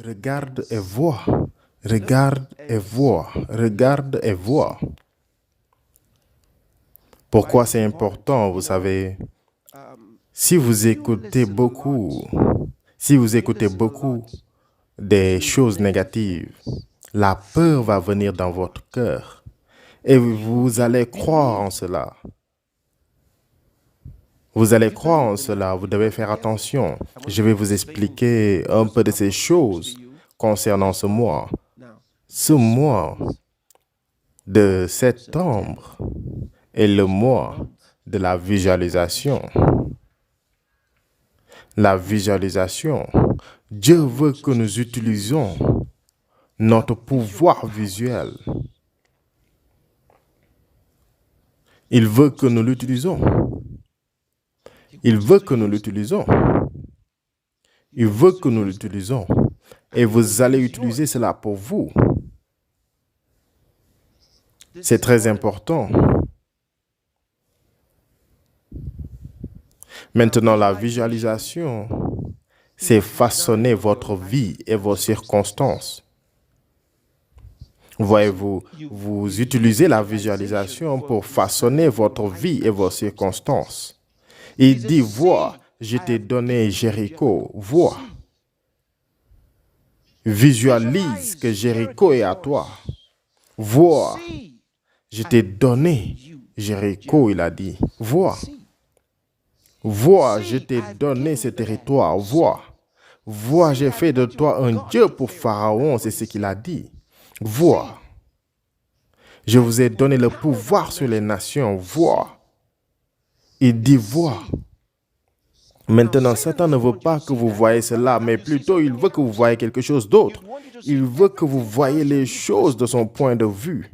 Regarde et vois. Regarde et vois. Regarde et vois. Pourquoi c'est important, vous savez? Si vous écoutez beaucoup, si vous écoutez beaucoup des choses négatives, la peur va venir dans votre cœur et vous allez croire en cela. Vous allez croire en cela, vous devez faire attention. Je vais vous expliquer un peu de ces choses concernant ce mois. Ce mois de septembre est le mois de la visualisation. La visualisation. Dieu veut que nous utilisions notre pouvoir visuel. Il veut que nous l'utilisions. Il veut que nous l'utilisions. Il veut que nous l'utilisions. Et vous allez utiliser cela pour vous. C'est très important. Maintenant, la visualisation, c'est façonner votre vie et vos circonstances. Voyez-vous, vous utilisez la visualisation pour façonner votre vie et vos circonstances. Il dit, vois, je t'ai donné Jéricho, vois. Visualise que Jéricho est à toi. Vois, je t'ai donné Jéricho, il a dit, vois. Vois, je t'ai donné ce territoire, vois. Vois, j'ai fait de toi un Dieu pour Pharaon, c'est ce qu'il a dit. Vois. Je vous ai donné le pouvoir sur les nations, vois. Il dit, vois. Maintenant, Satan ne veut pas que vous voyez cela, mais plutôt il veut que vous voyez quelque chose d'autre. Il veut que vous voyez les choses de son point de vue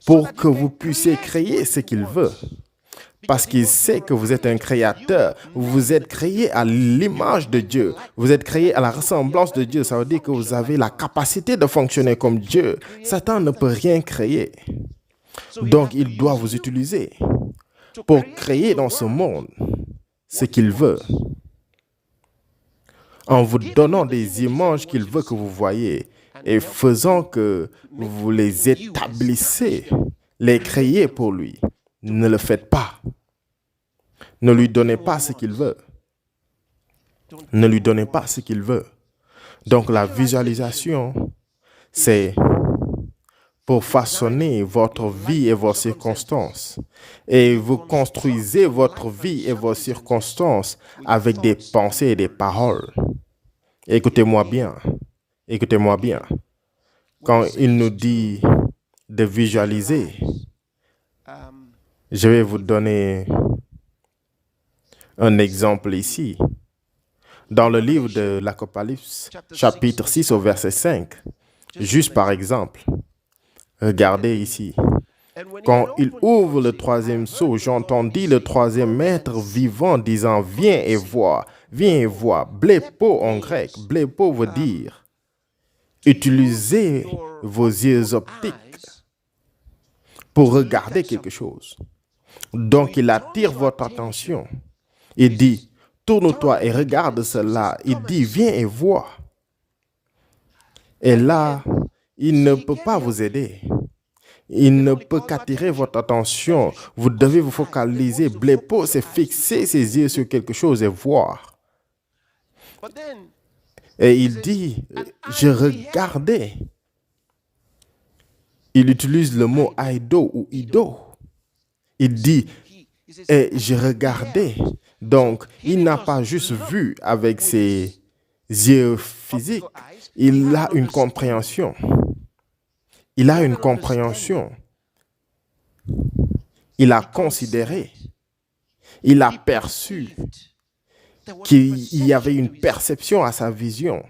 pour que vous puissiez créer ce qu'il veut. Parce qu'il sait que vous êtes un créateur. Vous êtes créé à l'image de Dieu. Vous êtes créé à la ressemblance de Dieu. Ça veut dire que vous avez la capacité de fonctionner comme Dieu. Satan ne peut rien créer. Donc, il doit vous utiliser pour créer dans ce monde ce qu'il veut. En vous donnant des images qu'il veut que vous voyez et faisant que vous les établissez, les créez pour lui. Ne le faites pas. Ne lui donnez pas ce qu'il veut. Ne lui donnez pas ce qu'il veut. Donc la visualisation, c'est pour façonner votre vie et vos circonstances. Et vous construisez votre vie et vos circonstances avec des pensées et des paroles. Écoutez-moi bien. Écoutez-moi bien. Quand il nous dit de visualiser, je vais vous donner un exemple ici. Dans le livre de l'Apocalypse, chapitre 6 au verset 5, juste par exemple, regardez ici. Quand il ouvre le troisième sceau, j'entendis le troisième maître vivant disant, viens et vois, viens et vois. Blepo en grec, blepo veut dire, utilisez vos yeux optiques pour regarder quelque chose. Donc il attire votre attention. Il dit, tourne-toi et regarde cela. Il dit, viens et vois. Et là, il ne peut pas vous aider. Il ne peut qu'attirer votre attention. Vous devez vous focaliser. Blepo, c'est fixer ses yeux sur quelque chose et voir. Et il dit, je regardais. Il utilise le mot aido ou ido. Il dit, et je regardais. Donc, il n'a pas juste vu avec ses yeux physiques. Il a une compréhension. Il a une compréhension. Il a considéré. Il a perçu qu'il y avait une perception à sa vision.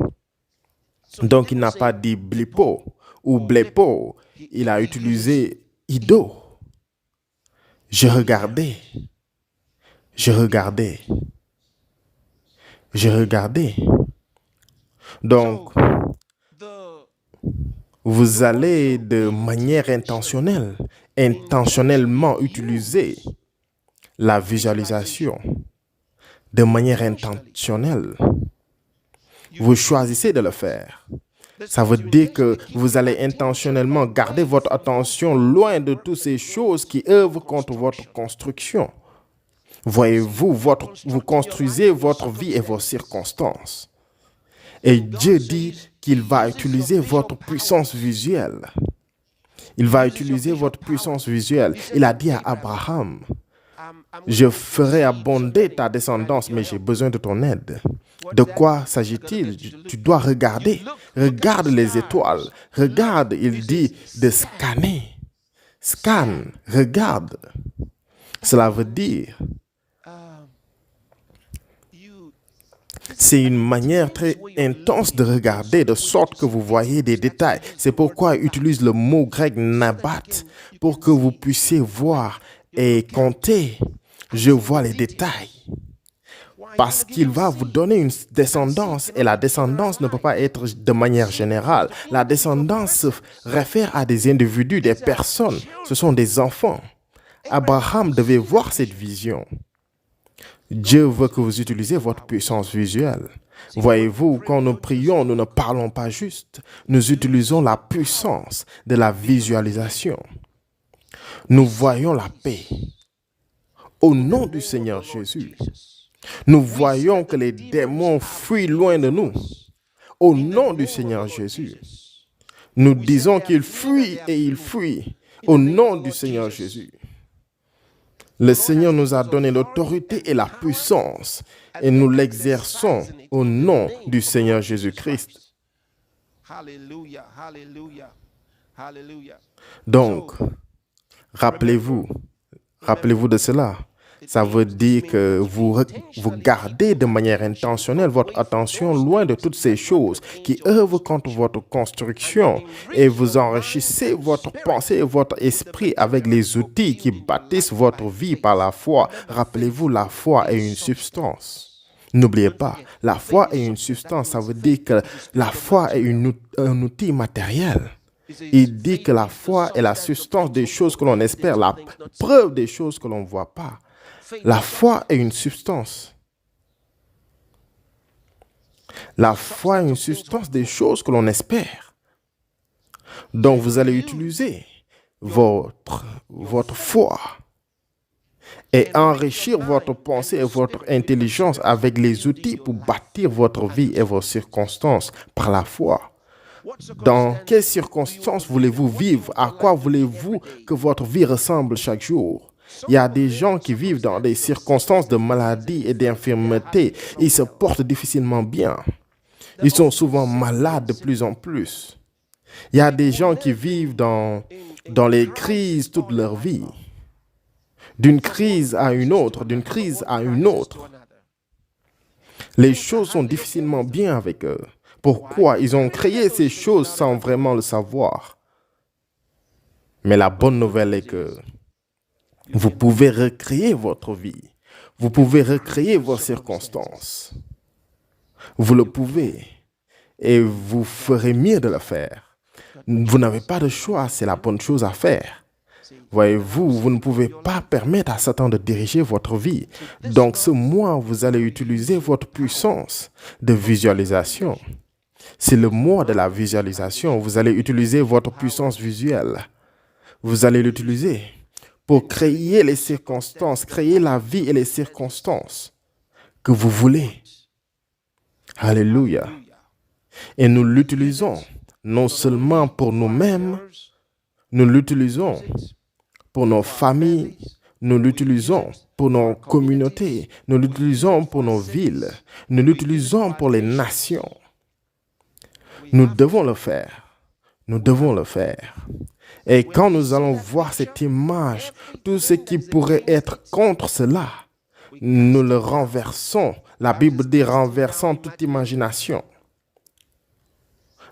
Donc, il n'a pas dit blipo ou blepo. Il a utilisé ido. Je regardais. Je regardais. Je regardais. Donc, vous allez de manière intentionnellement utiliser la visualisation de manière intentionnelle Vous choisissez de le faire. Ça veut dire que vous allez intentionnellement garder votre attention loin de toutes ces choses qui œuvrent contre votre construction. Voyez-vous, vous construisez votre vie et vos circonstances. Et Dieu dit qu'il va utiliser votre puissance visuelle. Il va utiliser votre puissance visuelle. Il a dit à Abraham, je ferai abonder ta descendance, mais j'ai besoin de ton aide. De quoi s'agit-il? Tu dois regarder. Regarde les étoiles. Regarde, il dit de scanner. Scanne, regarde. Cela veut dire, c'est une manière très intense de regarder, de sorte que vous voyez des détails. C'est pourquoi il utilise le mot grec nabat, pour que vous puissiez voir et compter. Je vois les détails. Parce qu'il va vous donner une descendance, et la descendance ne peut pas être de manière générale. La descendance se réfère à des individus, des personnes. Ce sont des enfants. Abraham devait voir cette vision. Dieu veut que vous utilisiez votre puissance visuelle. Voyez-vous, quand nous prions, nous ne parlons pas juste. Nous utilisons la puissance de la visualisation. Nous voyons la paix. Au nom du Seigneur Jésus, nous voyons que les démons fuient loin de nous. Au nom du Seigneur Jésus, nous disons qu'ils fuient et ils fuient. Au nom du Seigneur Jésus. Le Seigneur nous a donné l'autorité et la puissance et nous l'exerçons au nom du Seigneur Jésus-Christ. Donc, rappelez-vous de cela. Ça veut dire que vous gardez de manière intentionnelle votre attention loin de toutes ces choses qui œuvrent contre votre construction et vous enrichissez votre pensée et votre esprit avec les outils qui bâtissent votre vie par la foi. Rappelez-vous, la foi est une substance. N'oubliez pas, la foi est une substance. Ça veut dire que la foi est un outil matériel. Il dit que la foi est la substance des choses que l'on espère, la preuve des choses que l'on ne voit pas. La foi est une substance. La foi est une substance des choses que l'on espère. Donc, vous allez utiliser votre foi et enrichir votre pensée et votre intelligence avec les outils pour bâtir votre vie et vos circonstances par la foi. Dans quelles circonstances voulez-vous vivre? À quoi voulez-vous que votre vie ressemble chaque jour? Il y a des gens qui vivent dans des circonstances de maladie et d'infirmité. Ils se portent difficilement bien. Ils sont souvent malades de plus en plus. Il y a des gens qui vivent dans les crises toute leur vie. D'une crise à une autre, d'une crise à une autre. Les choses sont difficilement bien avec eux. Pourquoi? Ils ont créé ces choses sans vraiment le savoir. Mais la bonne nouvelle est que vous pouvez recréer votre vie. Vous pouvez recréer vos circonstances. Vous le pouvez. Et vous ferez mieux de le faire. Vous n'avez pas de choix, c'est la bonne chose à faire. Voyez-vous, vous ne pouvez pas permettre à Satan de diriger votre vie. Donc ce mois, vous allez utiliser votre puissance de visualisation. C'est le mois de la visualisation. Vous allez utiliser votre puissance visuelle. Vous allez l'utiliser pour créer les circonstances, créer la vie et les circonstances que vous voulez. Alléluia. Et nous l'utilisons non seulement pour nous-mêmes, nous l'utilisons pour nos familles, nous l'utilisons pour nos communautés, nous l'utilisons pour nos villes, nous l'utilisons pour les nations. Nous devons le faire. Nous devons le faire. Et quand nous allons voir cette image, tout ce qui pourrait être contre cela, nous le renversons. La Bible dit renversant toute imagination.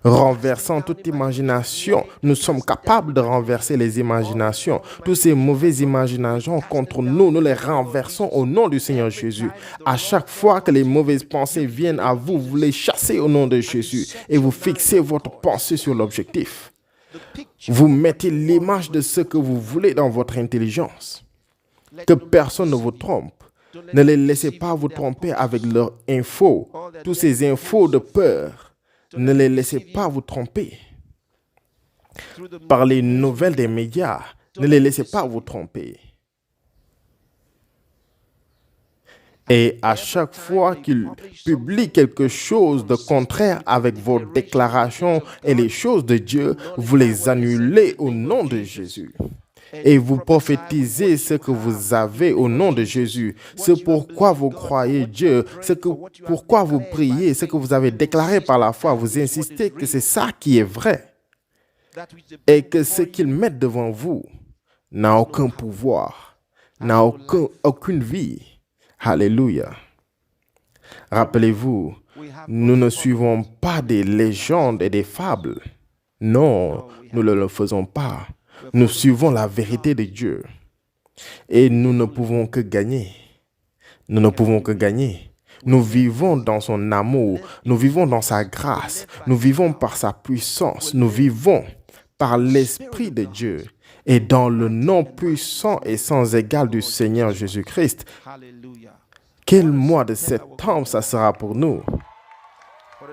Renversant toute imagination, nous sommes capables de renverser les imaginations. Toutes ces mauvaises imaginations contre nous, nous les renversons au nom du Seigneur Jésus. À chaque fois que les mauvaises pensées viennent à vous, vous les chassez au nom de Jésus et vous fixez votre pensée sur l'objectif. Vous mettez l'image de ce que vous voulez dans votre intelligence. Que personne ne vous trompe. Ne les laissez pas vous tromper avec leurs infos, tous ces infos de peur. Ne les laissez pas vous tromper par les nouvelles des médias. Ne les laissez pas vous tromper. Et à chaque fois qu'ils publient quelque chose de contraire avec vos déclarations et les choses de Dieu, vous les annulez au nom de Jésus. Et vous prophétisez ce que vous avez au nom de Jésus. Ce pourquoi vous croyez Dieu, pourquoi vous priez, ce que vous avez déclaré par la foi, vous insistez que c'est ça qui est vrai. Et que ce qu'ils mettent devant vous n'a aucun pouvoir, n'a aucune vie. Alléluia. Rappelez-vous, nous ne suivons pas des légendes et des fables. Non, nous ne le faisons pas. Nous suivons la vérité de Dieu. Et nous ne pouvons que gagner. Nous ne pouvons que gagner. Nous vivons dans son amour. Nous vivons dans sa grâce. Nous vivons par sa puissance. Nous vivons par l'Esprit de Dieu. Et dans le nom puissant et sans égal du Seigneur Jésus-Christ. Quel mois de septembre ça sera pour nous?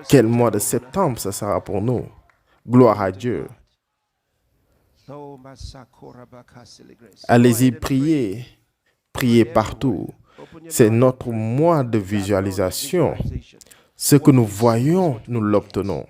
Quel mois de septembre ça sera pour nous? Gloire à Dieu. Allez-y, priez. Priez partout. C'est notre mois de visualisation. Ce que nous voyons, nous l'obtenons.